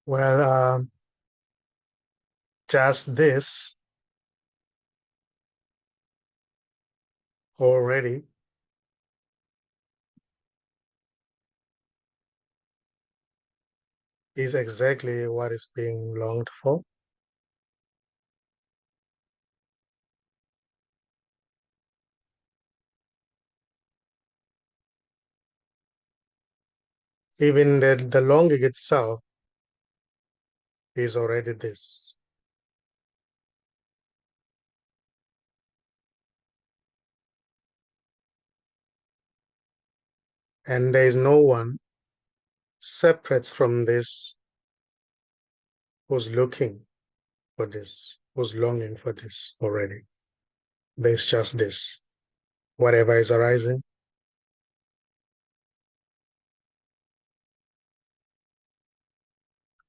Well, just this already is exactly what is being longed for. Even the longing itself is already this. And there is no one separate from this who's looking for this, who's longing for this already. There's just this. Whatever is arising,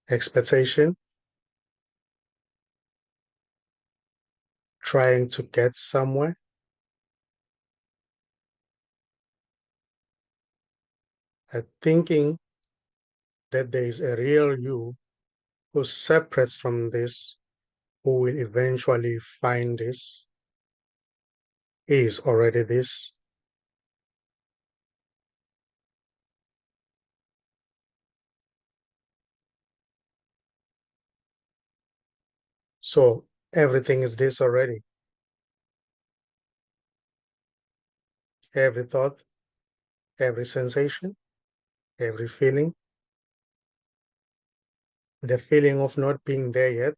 expectation, trying to get somewhere, thinking that there is a real you who's separate from this, who will eventually find this, is already this. So everything is this already. Every thought, every sensation, every feeling, the feeling of not being there yet,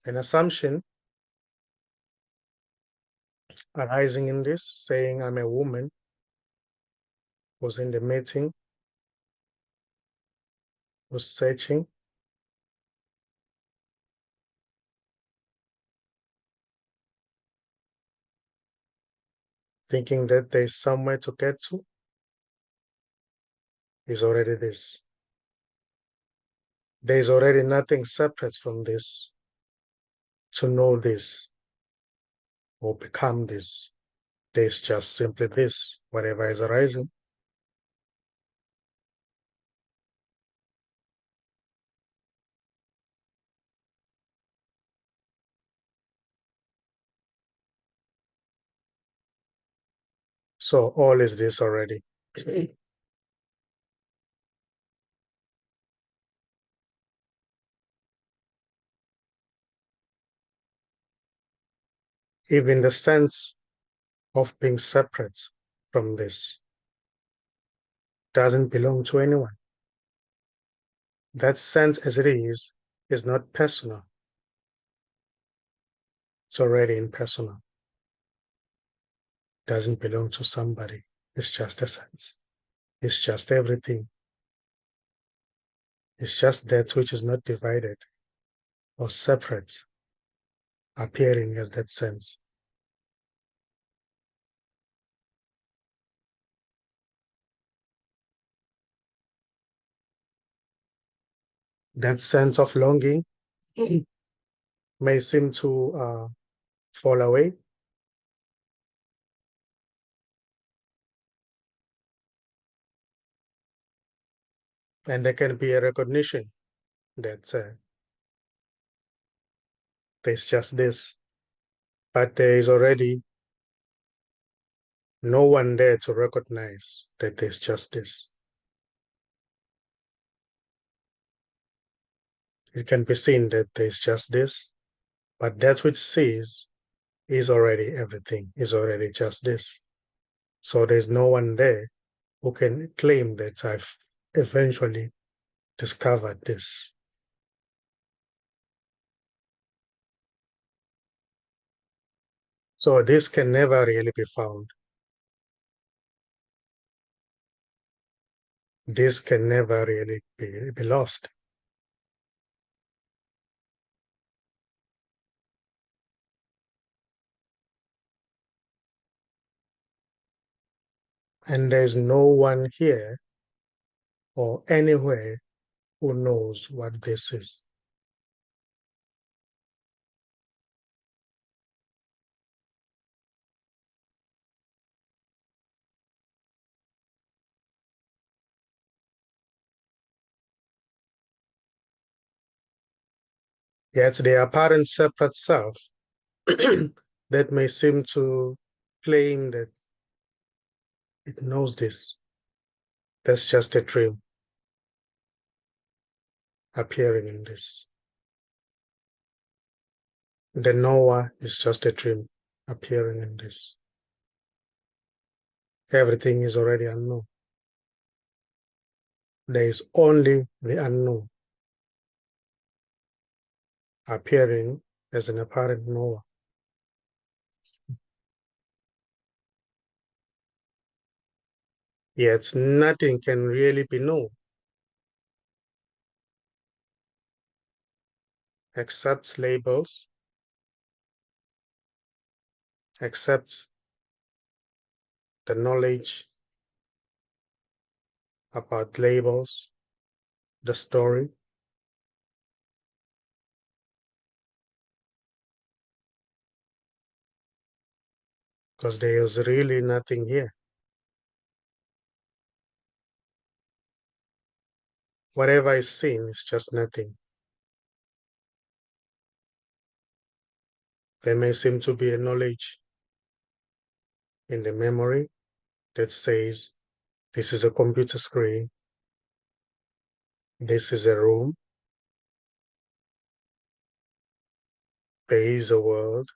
an assumption arising in this, saying I'm a woman who's in the meeting, who's searching, thinking that there's somewhere to get to, is already this. There's already nothing separate from this to know this or become this. There's just simply this, whatever is arising. So all is this already. Even the sense of being separate from this doesn't belong to anyone. That sense as it is not personal. It's already impersonal. Doesn't belong to somebody. It's just a sense. It's just everything. It's just that which is not divided or separate, appearing as that sense. That sense of longing may seem to fall away. And there can be a recognition that there's just this, but there is already no one there to recognize that there's just this. It can be seen that there's just this, but that which sees is already everything, is already just this. So there's no one there who can claim that I've eventually discovered this. So this can never really be found. This can never really be lost. And there's no one here or anywhere who knows what this is. Yet the apparent separate self that may seem to claim that it knows this, that's just a dream appearing in this. The knower is just a dream appearing in this. Everything is already unknown. There is only the unknown appearing as an apparent knower. Yet nothing can really be known except labels, except the knowledge about labels, the story. Because there is really nothing here. Whatever is seen is just nothing. There may seem to be a knowledge in the memory that says, this is a computer screen, this is a room, there is a world.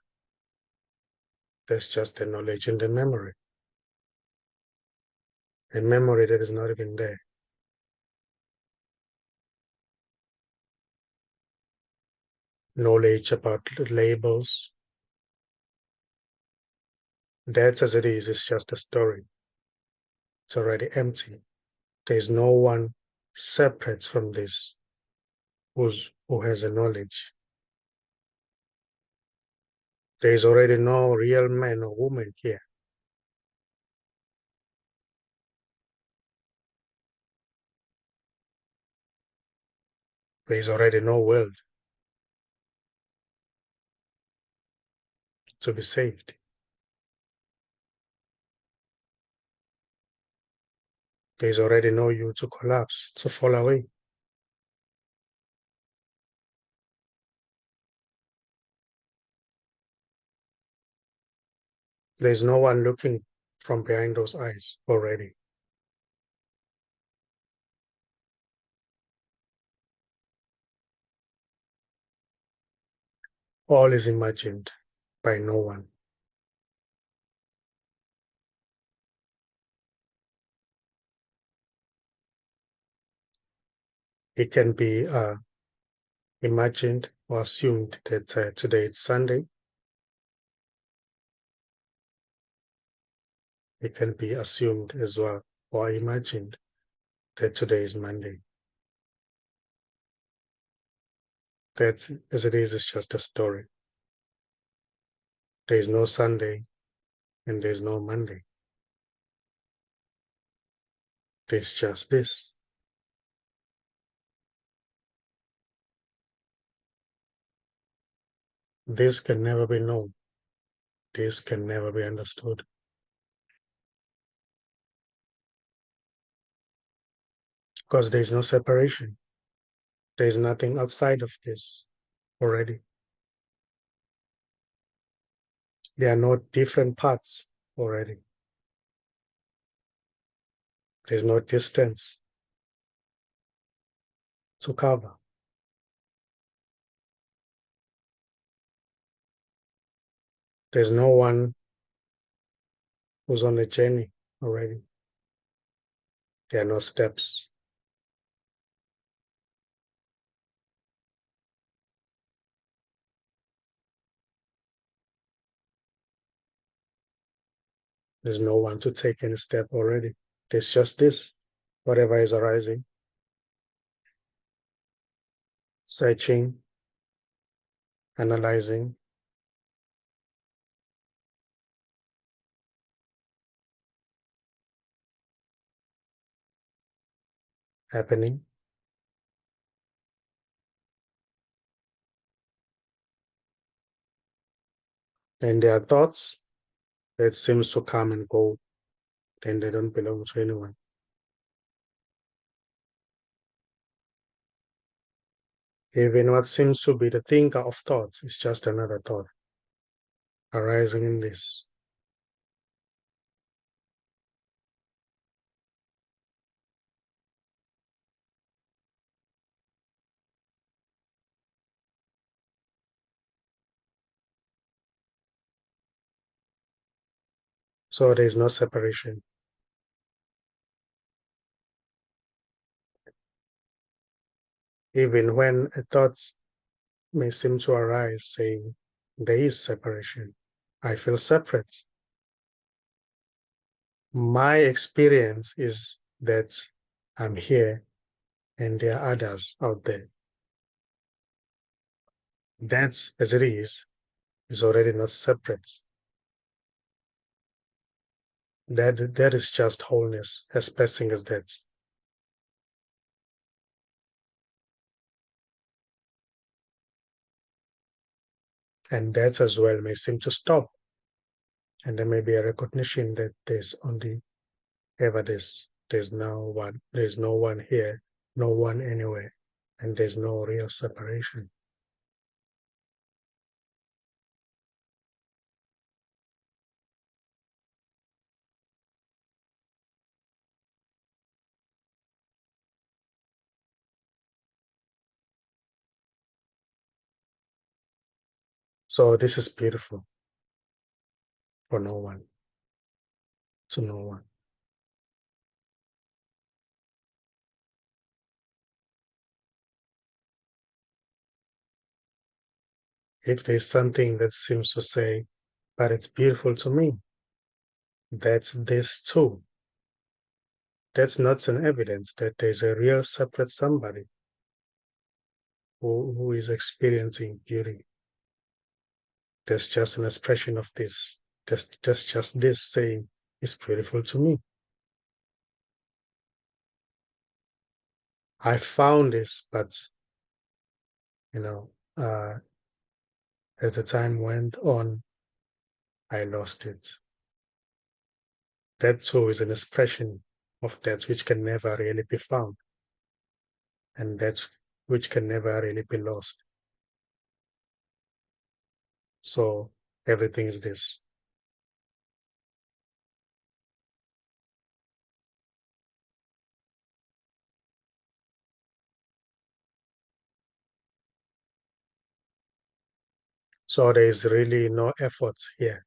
That's just a knowledge in the memory. A memory that is not even there. Knowledge about labels. That as it is just a story. It's already empty. There's no one separate from this who has a knowledge. There is already no real man or woman here. There is already no world to be saved. There is already no you to collapse, to fall away. There is no one looking from behind those eyes already. All is imagined by no one. It can be imagined or assumed that today it's Sunday. It can be assumed as well or imagined that today is Monday. That as it is just a story. There is no Sunday and there's no Monday. There's just this. This can never be known. This can never be understood. Because there is no separation. There is nothing outside of this already. There are no different paths already. There's no distance to cover. There's no one who's on a journey already. There are no steps. There's no one to take any step already. There's just this, whatever is arising, searching, analyzing, happening. And there are thoughts that seems to come and go, and they don't belong to anyone. Even what seems to be the thinker of thoughts is just another thought arising in this. So there is no separation. Even when a thought may seem to arise saying, there is separation, I feel separate. My experience is that I'm here and there are others out there. That, as it is already not separate. That is just wholeness, expressing as that. And that as well may seem to stop. And there may be a recognition that there's only ever this. There's no one here, no one anywhere, and there's no real separation. So this is beautiful for no one, to no one. If there's something that seems to say, but it's beautiful to me, that's this too. That's not an evidence that there's a real separate somebody who is experiencing beauty. There's just an expression of this. There's just this saying, it's beautiful to me. I found this, but as the time went on, I lost it. That too is an expression of that which can never really be found, and that which can never really be lost. So everything is this. So there is really no effort here.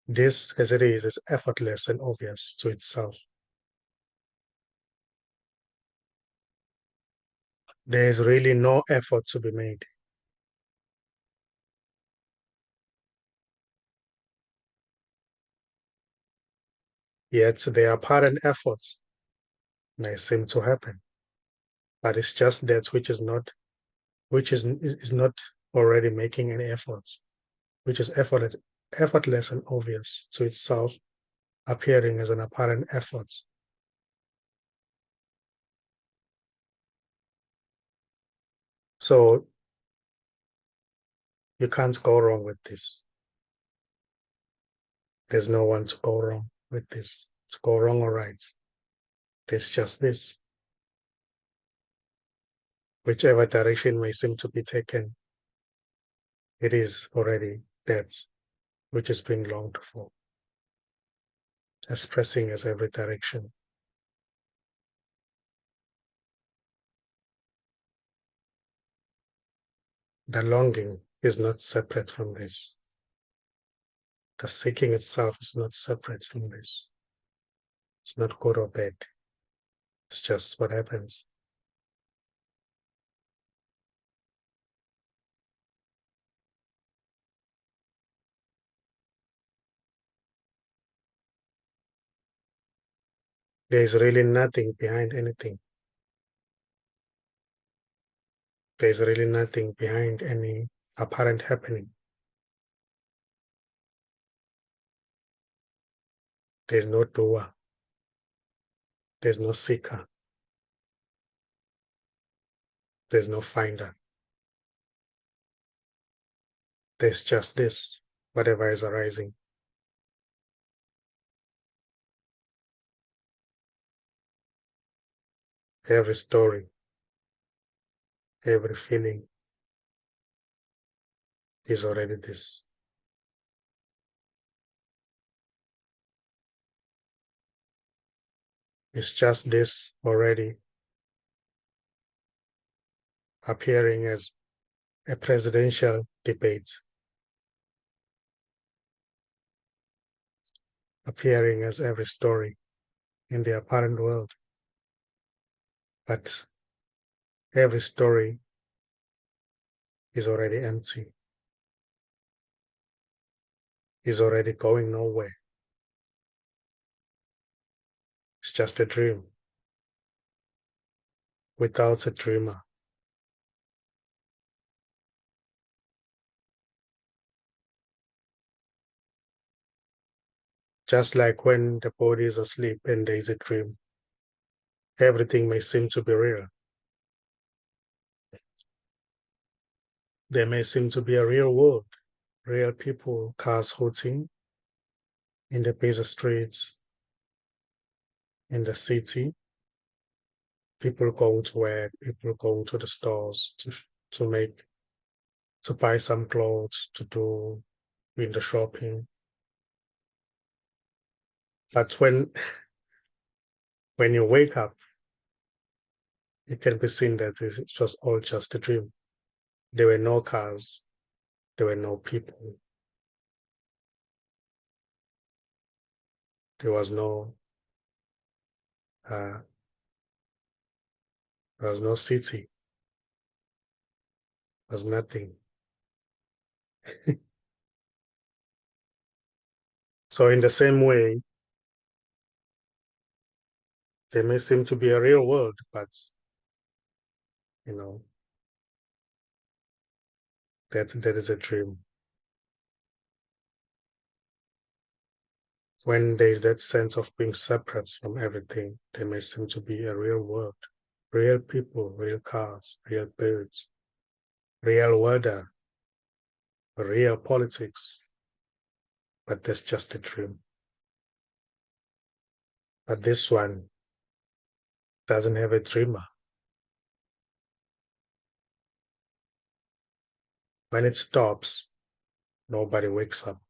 This, as it is effortless and obvious to itself. There is really no effort to be made. Yet the apparent efforts may seem to happen, but it's just that which is not already making any efforts, which is effortless and obvious to itself, appearing as an apparent effort. So you can't go wrong with this. There's no one to go wrong with this, to go wrong or right. There's just this. Whichever direction may seem to be taken, it is already that which is being longed for, expressing as every direction. The longing is not separate from this. The seeking itself is not separate from this. It's not good or bad. It's just what happens. There is really nothing behind anything. There is really nothing behind any apparent happening. There is no doer. There's no seeker. There's no finder. There's just this, whatever is arising. every story, every feeling is already this. It's just this already appearing as a presidential debate, appearing as every story in the apparent world. But every story is already empty, is already going nowhere. It's just a dream without a dreamer. Just like when the body is asleep and there is a dream, everything may seem to be real. There may seem to be a real world, real people, cars hooting in the busy streets, in the city, people going to work, people going to the stores to buy some clothes, to do window shopping. But when you wake up, it can be seen that it was all just a dream. There were no cars, there were no people, there was no uh, city, there was nothing. So in the same way, there may seem to be a real world, but that is a dream. When there is that sense of being separate from everything, there may seem to be a real world, real people, real cars, real birds, real weather, real politics, but that's just a dream. But this one doesn't have a dreamer. When it stops, nobody wakes up.